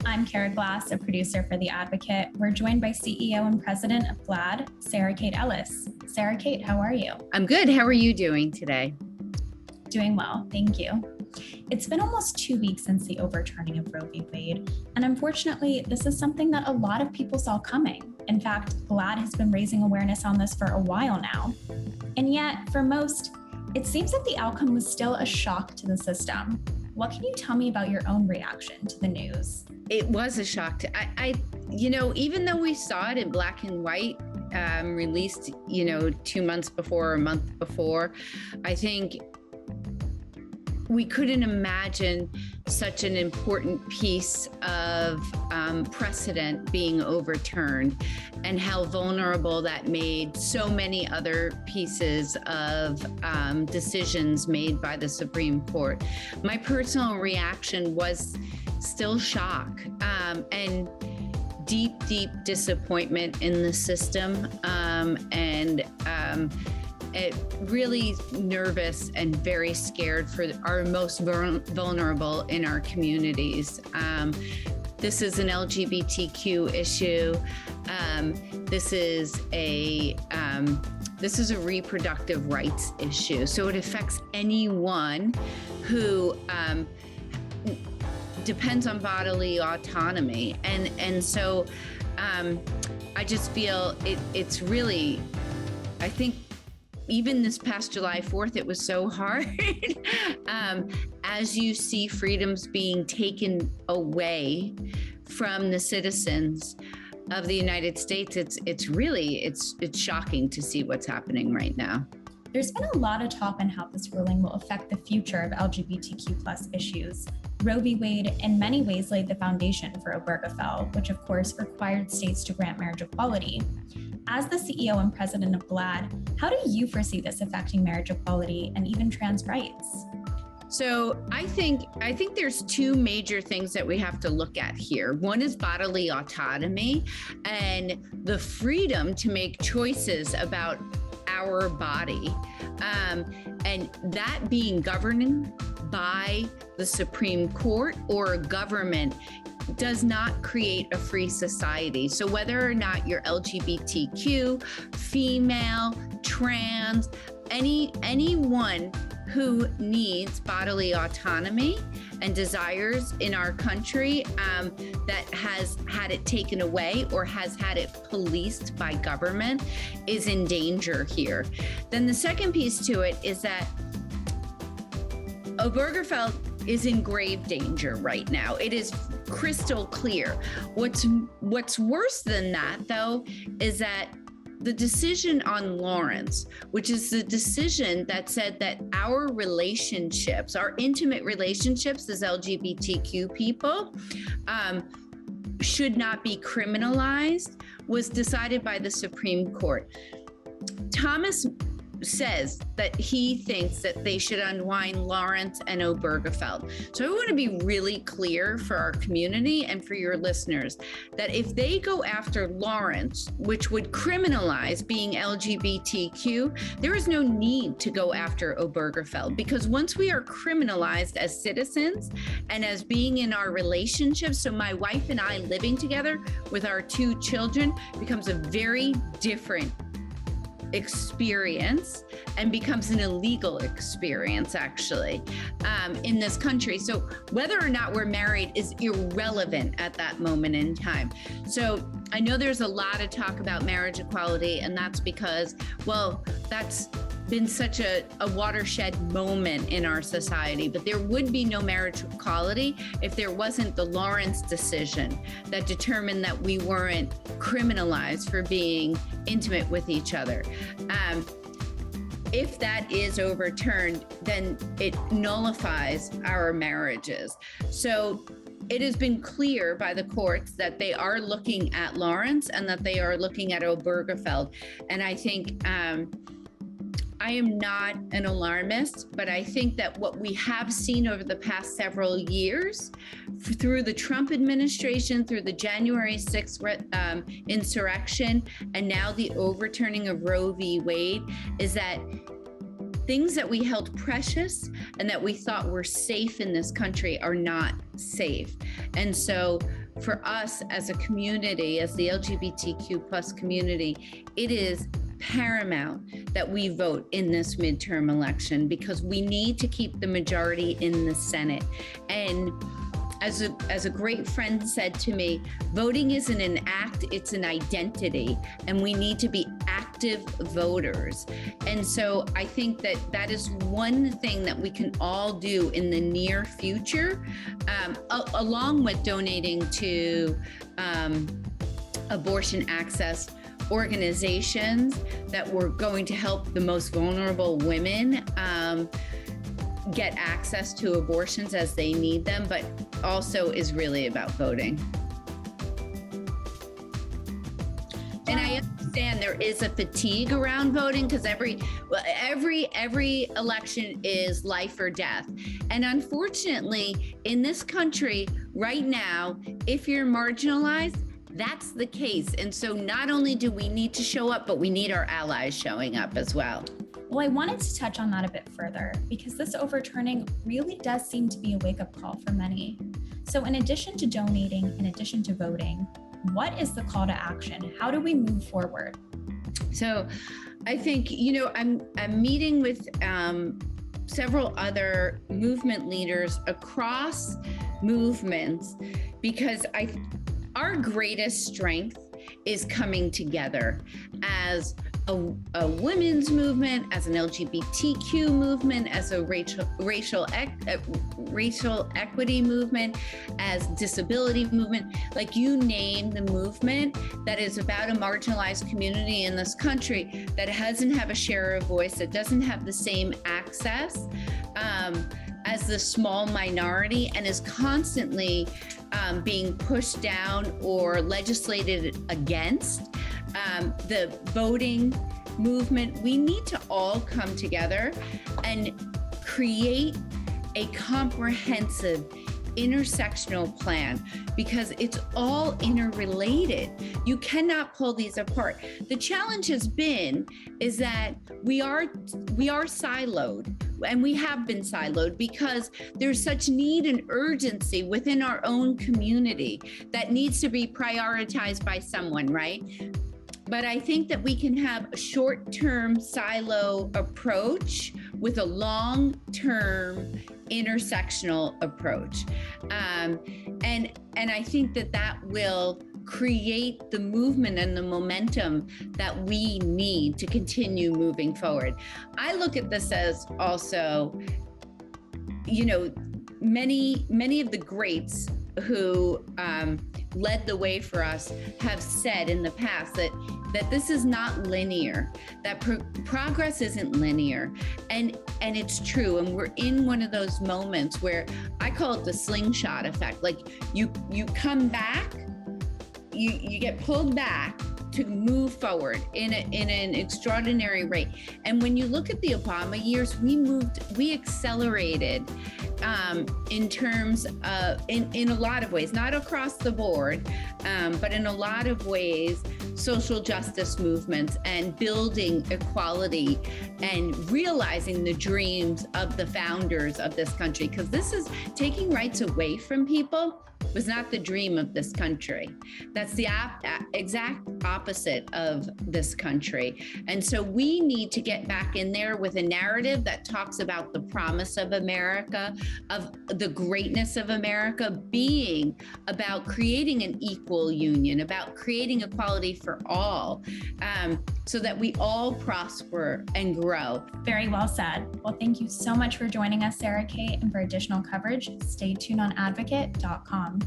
I'm Cara Glass, a producer for The Advocate. We're joined by CEO and President of GLAAD, Sarah Kate Ellis. Sarah Kate, how are you? I'm good. How are you doing today? Doing well, thank you. It's been almost 2 weeks since the overturning of Roe v. Wade, and unfortunately, this is something that a lot of people saw coming. In fact, GLAAD has been raising awareness on this for a while now. And yet, for most, it seems that the outcome was still a shock to the system. What can you tell me about your own reaction to the news? It was a shock to, even though we saw it in black and white, released, 2 months before or a month before, I think we couldn't imagine such an important piece of precedent being overturned and how vulnerable that made so many other pieces of decisions made by the Supreme Court. My personal reaction was still shock and deep disappointment in the system and really nervous and very scared for our most vulnerable in our communities. This is an LGBTQ issue. This is a reproductive rights issue. So it affects anyone who depends on bodily autonomy. And so I just feel it's really, I think, even this past July 4th, it was so hard. As you see freedoms being taken away from the citizens of the United States, it's shocking to see what's happening right now. There's been a lot of talk on how this ruling will affect the future of LGBTQ+ issues. Roe v. Wade in many ways laid the foundation for Obergefell, which of course required states to grant marriage equality. As the CEO and president of GLAAD, how do you foresee this affecting marriage equality and even trans rights? So I think there's two major things that we have to look at here. One is bodily autonomy and the freedom to make choices about our body, and that being governed by the Supreme Court or a government does not create a free society. So whether or not you're LGBTQ, female, trans, anyone who needs bodily autonomy and desires in our country that has had it taken away or has had it policed by government is in danger here. Then the second piece to it is that Obergefell is in grave danger right now. It is crystal clear. What's worse than that, though, is that the decision on Lawrence, which is the decision that said that our relationships, our intimate relationships as LGBTQ people, should not be criminalized, was decided by the Supreme Court. Thomas says that he thinks that they should unwind Lawrence and Obergefell. So I want to be really clear for our community and for your listeners that if they go after Lawrence, which would criminalize being LGBTQ, there is no need to go after Obergefell, because once we are criminalized as citizens and as being in our relationships, so my wife and I living together with our 2 children becomes a very different experience and becomes an illegal experience actually in this country. So whether or not we're married is irrelevant at that moment in time. So I know there's a lot of talk about marriage equality, and that's because, well, that's been such a watershed moment in our society, but there would be no marriage equality if there wasn't the Lawrence decision that determined that we weren't criminalized for being intimate with each other. If that is overturned, then it nullifies our marriages. So it has been clear by the courts that they are looking at Lawrence and that they are looking at Obergefell. And I think I am not an alarmist, but I think that what we have seen over the past several years, through the Trump administration, through the January 6th insurrection, and now the overturning of Roe v. Wade, is that things that we held precious and that we thought were safe in this country are not safe. And so for us as a community, as the LGBTQ plus community, it is paramount that we vote in this midterm election, because we need to keep the majority in the Senate. And as a great friend said to me, voting isn't an act, it's an identity, and we need to be active voters. And so I think that that is one thing that we can all do in the near future, along with donating to abortion access organizations that were going to help the most vulnerable women get access to abortions as they need them, but also is really about voting. And I understand there is a fatigue around voting, because every election is life or death. And unfortunately, in this country right now, if you're marginalized, that's the case. And so not only do we need to show up, but we need our allies showing up as well. Well, I wanted to touch on that a bit further, because this overturning really does seem to be a wake-up call for many. So in addition to donating, in addition to voting, what is the call to action? How do we move forward? So I think, I'm meeting with several other movement leaders across movements, because our greatest strength is coming together as a women's movement, as an LGBTQ movement, as a racial equity movement, as disability movement, like you name the movement that is about a marginalized community in this country that doesn't have a share of voice, that doesn't have the same access as the small minority, and is constantly being pushed down or legislated against. The voting movement, we need to all come together and create a comprehensive intersectional plan, because it's all interrelated. You cannot pull these apart. The challenge has been is that we are siloed, and we have been siloed because there's such need and urgency within our own community that needs to be prioritized by someone, right? But I think that we can have a short-term silo approach with a long-term intersectional approach. And I think that will create the movement and the momentum that we need to continue moving forward. I look at this as also, many of the greats who led the way for us have said in the past that this is not linear, that progress isn't linear. And it's true. And we're in one of those moments where I call it the slingshot effect. Like you come back, you get pulled back to move forward in an extraordinary rate. And when you look at the Obama years, we accelerated in terms of, in a lot of ways, not across the board, but in a lot of ways, social justice movements and building equality and realizing the dreams of the founders of this country. Because this is taking rights away from people was not the dream of this country. That's the exact opposite of this country. And so we need to get back in there with a narrative that talks about the promise of America, of the greatness of America being about creating an equal union, about creating equality for all, so that we all prosper and grow. Very well said. Well, thank you so much for joining us, Sarah Kate, and for additional coverage, stay tuned on advocate.com.